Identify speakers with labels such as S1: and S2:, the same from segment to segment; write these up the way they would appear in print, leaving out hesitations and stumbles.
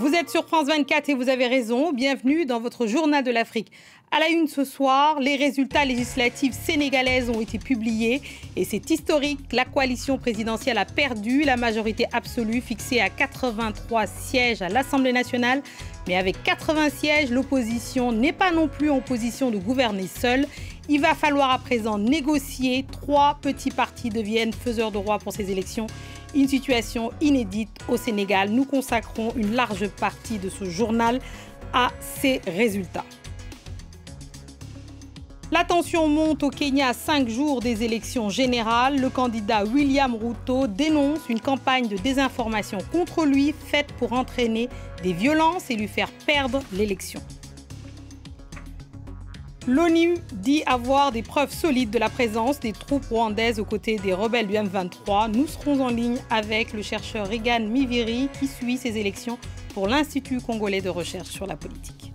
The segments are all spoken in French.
S1: Vous êtes sur France 24 et vous avez raison. Bienvenue dans votre journal de l'Afrique. À la une ce soir, les résultats législatifs sénégalaises ont été publiés et c'est historique. La coalition présidentielle a perdu la majorité absolue fixée à 83 sièges à l'Assemblée nationale. Mais avec 80 sièges, l'opposition n'est pas non plus en position de gouverner seule. Il va falloir à présent négocier. 3 petits partis deviennent faiseurs de roi pour ces élections. Une situation inédite au Sénégal. Nous consacrons une large partie de ce journal à ces résultats. La tension monte au Kenya à 5 jours des élections générales. Le candidat William Ruto dénonce une campagne de désinformation contre lui faite pour entraîner des violences et lui faire perdre l'élection. L'ONU dit avoir des preuves solides de la présence des troupes rwandaises aux côtés des rebelles du M23. Nous serons en ligne avec le chercheur Regan Miviri qui suit ces élections pour l'Institut congolais de recherche sur la politique.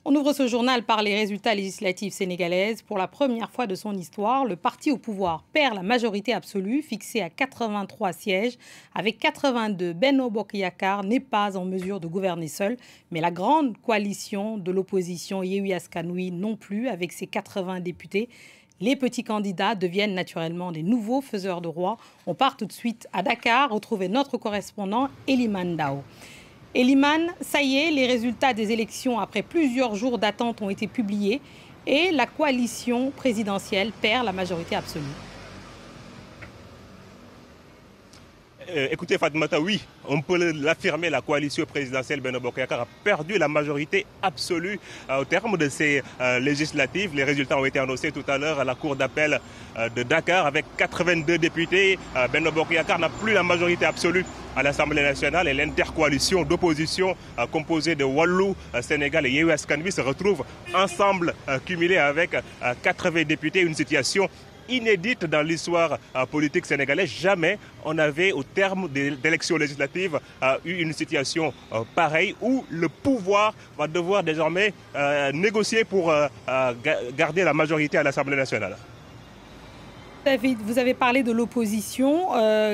S1: On ouvre ce journal par les résultats législatifs sénégalaises. Pour la première fois de son histoire, le parti au pouvoir perd la majorité absolue, fixée à 83 sièges. Avec 82, Benno Bokk Yakaar n'est pas en mesure de gouverner seul. Mais la grande coalition de l'opposition Yewwi Askan Wi non plus, avec ses 80 députés. Les petits candidats deviennent naturellement des nouveaux faiseurs de roi. On part tout de suite à Dakar, retrouver notre correspondant Eliman Dao. Eliman, ça y est, les résultats des élections après plusieurs jours d'attente ont été publiés et la coalition présidentielle perd la majorité absolue.
S2: Écoutez Fatoumata, oui, on peut l'affirmer, la coalition présidentielle Benno Bokk Yakaar a perdu la majorité absolue au terme de ces législatives. Les résultats ont été annoncés tout à l'heure à la cour d'appel de Dakar avec 82 députés. Benno Bokk Yakaar n'a plus la majorité absolue à l'Assemblée nationale et l'intercoalition d'opposition composée de Wallu Sénégal et Yewwi Askan Wi se retrouve ensemble cumulés avec 80 députés, une situation inédite dans l'histoire politique sénégalaise. Jamais on n'avait, au terme d'élections législatives, eu une situation pareille où le pouvoir va devoir désormais négocier pour garder la majorité à l'Assemblée nationale.
S1: Vous avez parlé de l'opposition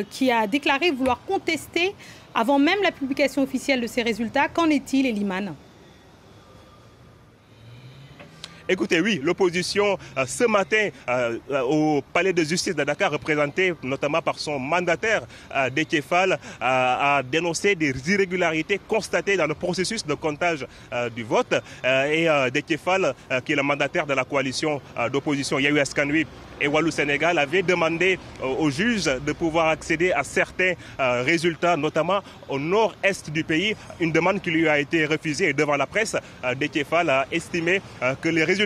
S1: qui a déclaré vouloir contester avant même la publication officielle de ces résultats. Qu'en est-il, Eliman ?
S2: Écoutez, oui, l'opposition ce matin au palais de justice de Dakar, représentée notamment par son mandataire Déthié Fall, a dénoncé des irrégularités constatées dans le processus de comptage du vote. Et Déthié Fall, qui est le mandataire de la coalition d'opposition Yewwi Askan Wi et Wallu Sénégal, avait demandé aux juges de pouvoir accéder à certains résultats, notamment au nord-est du pays, une demande qui lui a été refusée. Et devant la presse, Déthié Fall a estimé que les résultats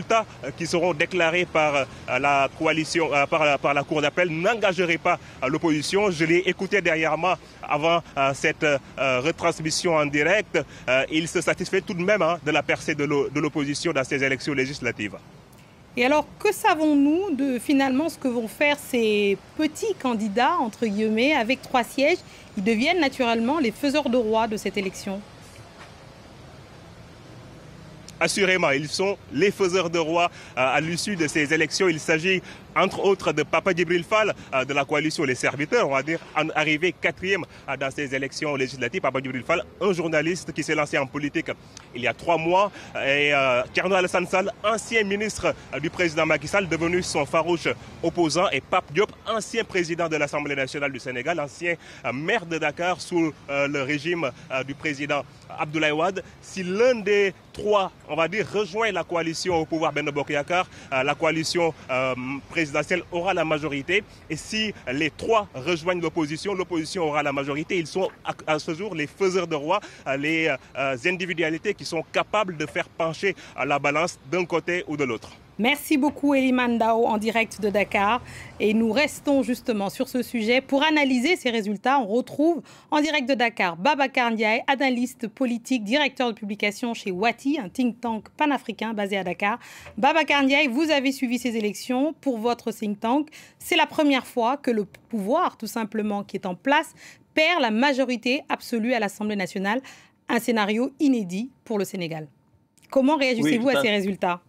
S2: qui seront déclarés par la coalition, par la cour d'appel n'engageraient pas l'opposition. Je l'ai écouté derrière moi avant cette retransmission en direct. Il se satisfait tout de même de la percée de l'opposition dans ces élections législatives.
S1: Et alors, que savons-nous de finalement ce que vont faire ces petits candidats, entre guillemets, avec 3 sièges? Ils deviennent naturellement les faiseurs de roi de cette élection.
S2: Assurément, ils sont les faiseurs de roi à l'issue de ces élections. Il s'agit entre autres de Papa Djibril Fall de la coalition Les Serviteurs, on va dire, arrivé 4e dans ces élections législatives. Papa Djibril Fall, un journaliste qui s'est lancé en politique il y a 3 mois. Et Thierno Alassane Sall, ancien ministre du président Macky Sall, devenu son farouche opposant. Et Pape Diop, ancien président de l'Assemblée nationale du Sénégal, ancien maire de Dakar sous le régime du président Abdoulaye Wade. Si l'un des 3, on va dire, rejoint la coalition au pouvoir Benno Bokk Yakaar, la coalition présidentielle aura la majorité. Et si les 3 rejoignent l'opposition aura la majorité. Ils sont à ce jour les faiseurs de roi, les individualités qui sont capables de faire pencher la balance d'un côté ou de l'autre.
S1: Merci beaucoup Eliman Dao en direct de Dakar. Et nous restons justement sur ce sujet. Pour analyser ces résultats, on retrouve en direct de Dakar Babacar Ndiaye, analyste politique, directeur de publication chez Wati, un think tank panafricain basé à Dakar. Babacar Ndiaye, vous avez suivi ces élections pour votre think tank. C'est la première fois que le pouvoir, tout simplement, qui est en place, perd la majorité absolue à l'Assemblée nationale. Un scénario inédit pour le Sénégal. Comment réagissez-vous à ces résultats ?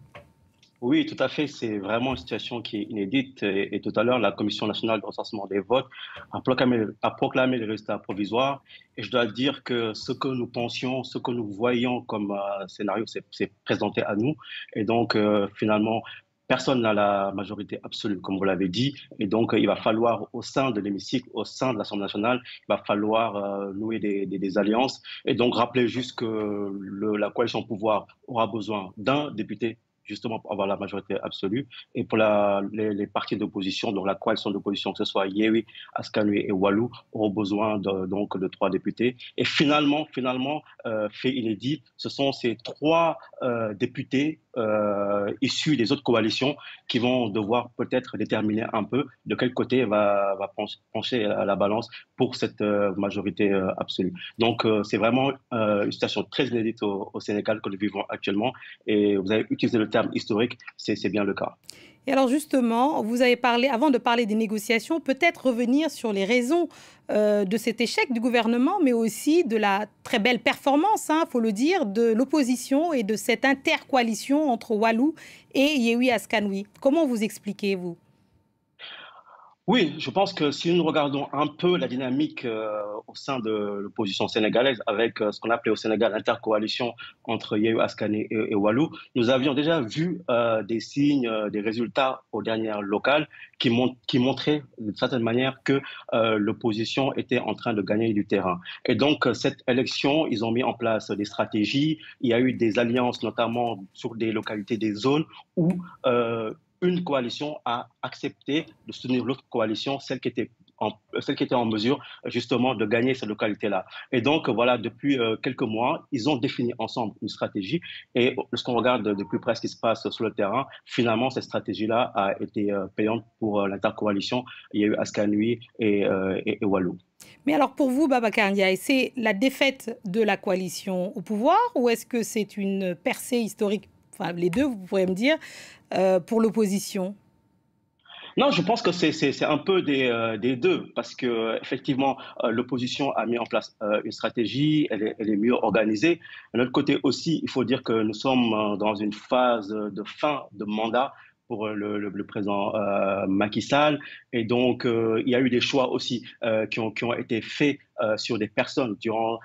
S3: Oui, tout à fait. C'est vraiment une situation qui est inédite. Et tout à l'heure, la Commission nationale de recensement des votes a proclamé les résultats provisoires. Et je dois dire que ce que nous pensions, ce que nous voyions comme scénario, s'est présenté à nous. Et donc, finalement, personne n'a la majorité absolue, comme vous l'avez dit. Et donc, il va falloir, au sein de l'hémicycle, au sein de l'Assemblée nationale, il va falloir nouer des alliances. Et donc, rappeler juste que la coalition au pouvoir aura besoin d'un député justement pour avoir la majorité absolue. Et pour les partis d'opposition, donc la coalition d'opposition, que ce soit Yewi, Askanui et Walou, auront besoin donc de 3 députés. Et finalement, fait inédit, ce sont ces 3 députés issus des autres coalitions qui vont devoir peut-être déterminer un peu de quel côté va pencher la balance pour cette majorité absolue. Donc c'est vraiment une situation très inédite au Sénégal que nous vivons actuellement. Et vous avez utilisé le terme historique, c'est bien le cas.
S1: Et alors justement, vous avez parlé, avant de parler des négociations, peut-être revenir sur les raisons de cet échec du gouvernement, mais aussi de la très belle performance, il faut le dire, de l'opposition et de cette intercoalition entre Walou et Yewi Askanui. Comment vous expliquez-vous?
S3: Oui, je pense que si nous regardons un peu la dynamique au sein de l'opposition sénégalaise avec ce qu'on appelait au Sénégal l'intercoalition entre Yewwi Askanui et Wallu, nous avions déjà vu des signes, des résultats aux dernières locales qui montraient d'une certaine manière que l'opposition était en train de gagner du terrain. Et donc cette élection, ils ont mis en place des stratégies, il y a eu des alliances notamment sur des localités, des zones où une coalition a accepté de soutenir l'autre coalition, celle qui était en mesure justement de gagner cette localité-là. Et donc voilà, depuis quelques mois, ils ont défini ensemble une stratégie. Et lorsqu'on regarde de plus près ce qui se passe sur le terrain, finalement, cette stratégie-là a été payante pour l'intercoalition. Il y a eu Askanui et Wallu.
S1: Mais alors pour vous, Babacar Ndiaye, c'est la défaite de la coalition au pouvoir ou est-ce que c'est une percée historique? Enfin, les deux, vous pourrez me dire, pour l'opposition.
S3: Non, je pense que c'est un peu des deux, parce que effectivement, l'opposition a mis en place une stratégie, elle est mieux organisée. De notre côté aussi, il faut dire que nous sommes dans une phase de fin de mandat pour le président Macky Sall. Et donc, il y a eu des choix aussi qui ont été faits sur des personnes durant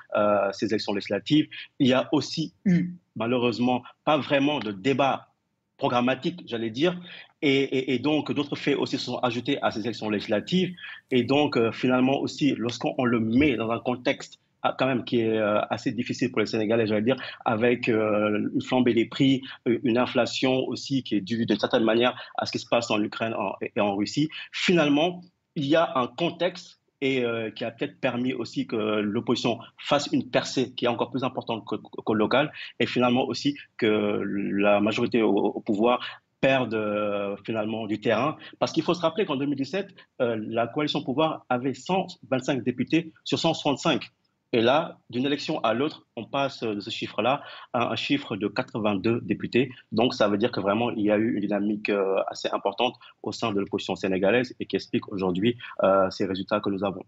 S3: ces élections législatives. Il y a aussi eu, malheureusement, pas vraiment de débat programmatique, j'allais dire. Et donc, d'autres faits aussi se sont ajoutés à ces élections législatives. Et donc, finalement aussi, lorsqu'on le met dans un contexte quand même qui est assez difficile pour les Sénégalais, j'allais dire, avec une flambée des prix, une inflation aussi qui est due d'une certaine manière à ce qui se passe en Ukraine et en Russie. Finalement, il y a un contexte et qui a peut-être permis aussi que l'opposition fasse une percée qui est encore plus importante qu'au local, et finalement aussi que la majorité au pouvoir perde finalement du terrain. Parce qu'il faut se rappeler qu'en 2017, la coalition au pouvoir avait 125 députés sur 165. Et là, d'une élection à l'autre, on passe de ce chiffre-là à un chiffre de 82 députés. Donc, ça veut dire que vraiment, il y a eu une dynamique assez importante au sein de l'opposition sénégalaise et qui explique aujourd'hui ces résultats que nous avons.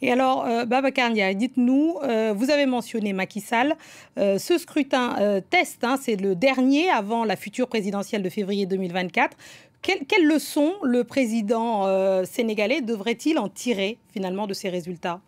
S1: Et alors, Babacar Ndiaye, dites-nous, vous avez mentionné Macky Sall. Ce scrutin test, c'est le dernier avant la future présidentielle de février 2024. Quelle leçon le président sénégalais devrait-il en tirer finalement de ces résultats?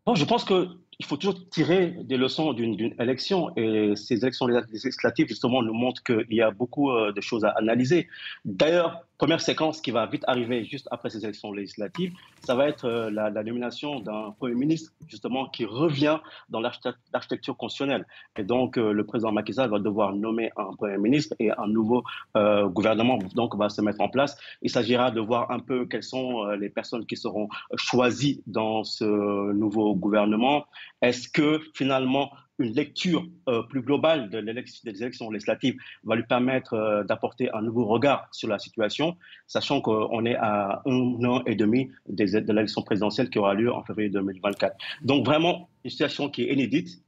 S3: Bon, je pense qu'il faut toujours tirer des leçons d'une élection, et ces élections législatives justement nous montrent qu'il y a beaucoup de choses à analyser. D'ailleurs, première séquence qui va vite arriver juste après ces élections législatives, ça va être la nomination d'un Premier ministre justement qui revient dans l'architecture constitutionnelle. Et donc le président Macky Sall va devoir nommer un Premier ministre et un nouveau gouvernement donc va se mettre en place. Il s'agira de voir un peu quelles sont les personnes qui seront choisies dans ce nouveau gouvernement. Est-ce que finalement une lecture plus globale des élections législatives va lui permettre d'apporter un nouveau regard sur la situation, sachant qu'on est à 1 an et demi de l'élection présidentielle qui aura lieu en février 2024. Donc vraiment une situation qui est inédite,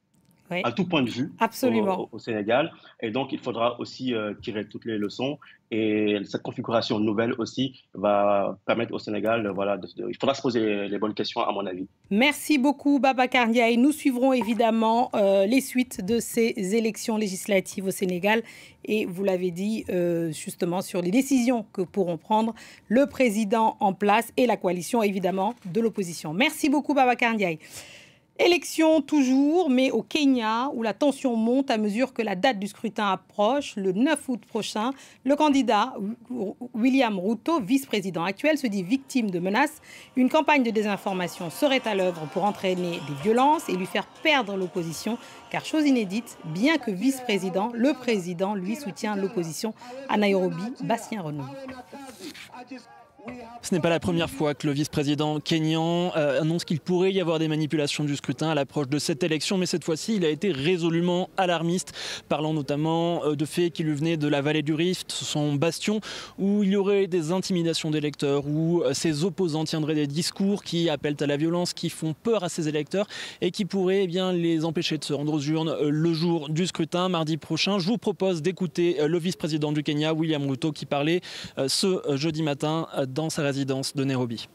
S1: Oui,
S3: à tout point de vue
S1: absolument.
S3: au Sénégal. Et donc, il faudra aussi tirer toutes les leçons. Et cette configuration nouvelle aussi va permettre au Sénégal, voilà, il faudra se poser les bonnes questions, à mon avis.
S1: Merci beaucoup, Babacar Ndiaye. Nous suivrons évidemment les suites de ces élections législatives au Sénégal. Et vous l'avez dit, justement, sur les décisions que pourront prendre le président en place et la coalition, évidemment, de l'opposition. Merci beaucoup, Babacar Ndiaye. Élection toujours, mais au Kenya, où la tension monte à mesure que la date du scrutin approche. Le 9 août prochain, le candidat William Ruto, vice-président actuel, se dit victime de menaces. Une campagne de désinformation serait à l'œuvre pour entraîner des violences et lui faire perdre l'opposition. Car chose inédite, bien que vice-président, le président, lui, soutient l'opposition à Nairobi. Bastien Renaud.
S4: Ce n'est pas la première fois que le vice-président kényan annonce qu'il pourrait y avoir des manipulations du scrutin à l'approche de cette élection, mais cette fois-ci, il a été résolument alarmiste, parlant notamment de faits qui lui venaient de la vallée du Rift, son bastion, où il y aurait des intimidations d'électeurs, où ses opposants tiendraient des discours qui appellent à la violence, qui font peur à ses électeurs et qui pourraient les empêcher de se rendre aux urnes le jour du scrutin, mardi prochain. Je vous propose d'écouter le vice-président du Kenya, William Ruto, qui parlait ce jeudi matin dans sa résidence de Nairobi.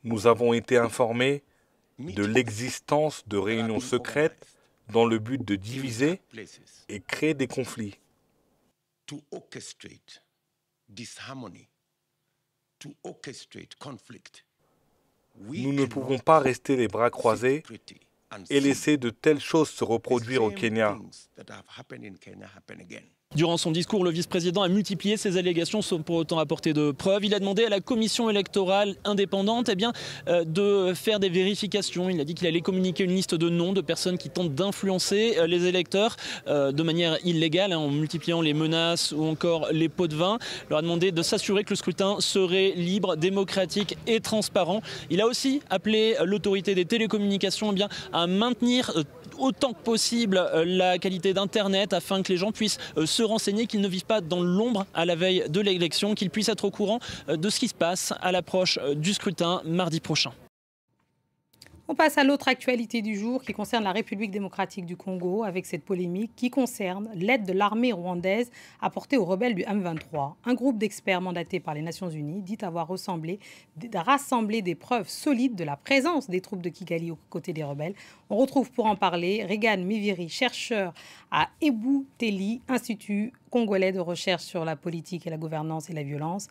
S5: Nous avons été informés de l'existence de réunions secrètes dans le but de diviser et créer des conflits. Nous ne pouvons pas rester les bras croisés et laisser de telles choses se reproduire au Kenya.
S4: Durant son discours, le vice-président a multiplié ses allégations sans pour autant apporter de preuves. Il a demandé à la commission électorale indépendante de faire des vérifications. Il a dit qu'il allait communiquer une liste de noms de personnes qui tentent d'influencer les électeurs de manière illégale, en multipliant les menaces ou encore les pots de vin. Il leur a demandé de s'assurer que le scrutin serait libre, démocratique et transparent. Il a aussi appelé l'autorité des télécommunications à maintenir autant que possible la qualité d'Internet afin que les gens puissent se renseigner, qu'ils ne vivent pas dans l'ombre à la veille de l'élection, qu'ils puissent être au courant de ce qui se passe à l'approche du scrutin mardi prochain.
S1: On passe à l'autre actualité du jour qui concerne la République démocratique du Congo avec cette polémique qui concerne l'aide de l'armée rwandaise apportée aux rebelles du M23. Un groupe d'experts mandaté par les Nations Unies dit avoir rassemblé des preuves solides de la présence des troupes de Kigali aux côtés des rebelles. On retrouve pour en parler Regan Miviri, chercheur à Ebuteli, Institut congolais de recherche sur la politique et la gouvernance et la violence,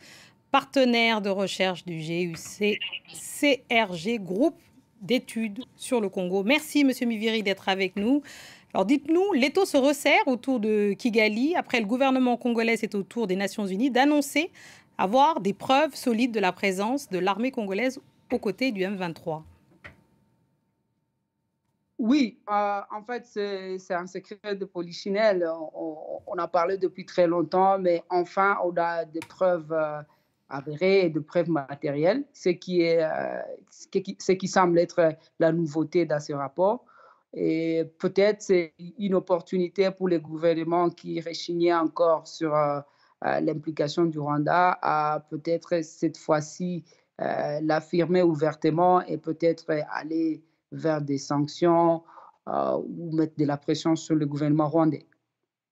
S1: partenaire de recherche du GUCRG, groupe d'études sur le Congo. Merci, Monsieur Miviri, d'être avec nous. Alors, dites-nous, l'étau se resserre autour de Kigali. Après, le gouvernement congolais, c'est au tour des Nations Unies d'annoncer avoir des preuves solides de la présence de l'armée congolaise aux côtés du M23.
S6: Oui, en fait, c'est un secret de polichinelle. On a parlé depuis très longtemps, mais enfin, on a des preuves avérées et de preuves matérielles, ce qui semble être la nouveauté dans ce rapport. Et peut-être c'est une opportunité pour les gouvernements qui rechignaient encore sur l'implication du Rwanda à peut-être cette fois-ci l'affirmer ouvertement et peut-être aller vers des sanctions ou mettre de la pression sur le gouvernement rwandais.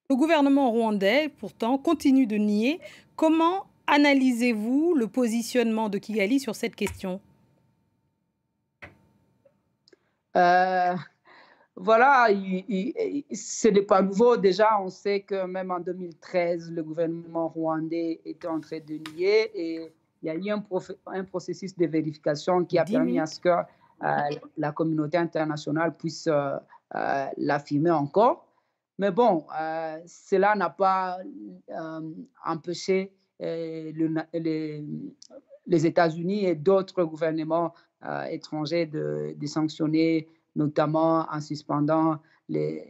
S1: Le gouvernement rwandais, pourtant, continue de nier. Comment analysez-vous le positionnement de Kigali sur cette question ?
S6: Voilà, ce n'est pas nouveau. Déjà, on sait que même en 2013, le gouvernement rwandais était en train de nier et il y a eu un processus de vérification qui a permis à ce que la communauté internationale puisse l'affirmer encore. Mais bon, cela n'a pas empêché les États-Unis et d'autres gouvernements étrangers de sanctionner, notamment en suspendant l'aide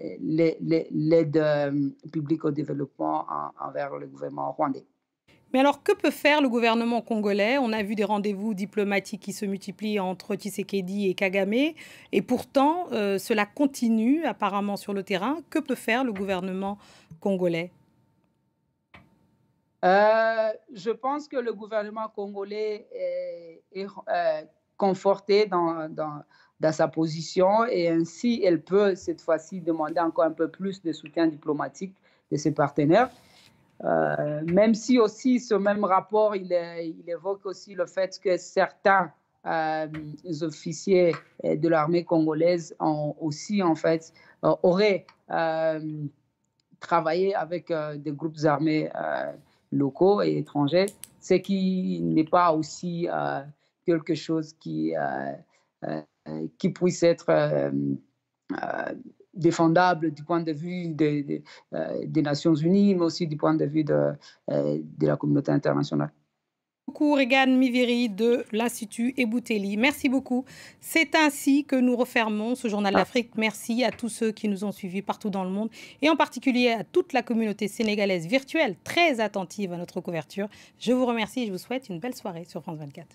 S6: publique au développement envers le gouvernement rwandais.
S1: Mais alors, que peut faire le gouvernement congolais ? On a vu des rendez-vous diplomatiques qui se multiplient entre Tshisekedi et Kagame. Et pourtant, cela continue apparemment sur le terrain. Que peut faire le gouvernement congolais ?
S6: Je pense que le gouvernement congolais est conforté dans dans sa position et ainsi elle peut cette fois-ci demander encore un peu plus de soutien diplomatique de ses partenaires. Même si aussi ce même rapport, il évoque aussi le fait que certains officiers de l'armée congolaise ont aussi en fait auraient travaillé avec des groupes armés locaux et étrangers, ce qui n'est pas aussi quelque chose qui puisse être défendable du point de vue des Nations Unies, mais aussi du point de vue de la communauté internationale.
S1: Beaucoup, Regan Miviri de l'Institut Ebouteli. Merci beaucoup. C'est ainsi que nous refermons ce journal d'Afrique. Merci à tous ceux qui nous ont suivis partout dans le monde et en particulier à toute la communauté sénégalaise virtuelle très attentive à notre couverture. Je vous remercie et je vous souhaite une belle soirée sur France 24.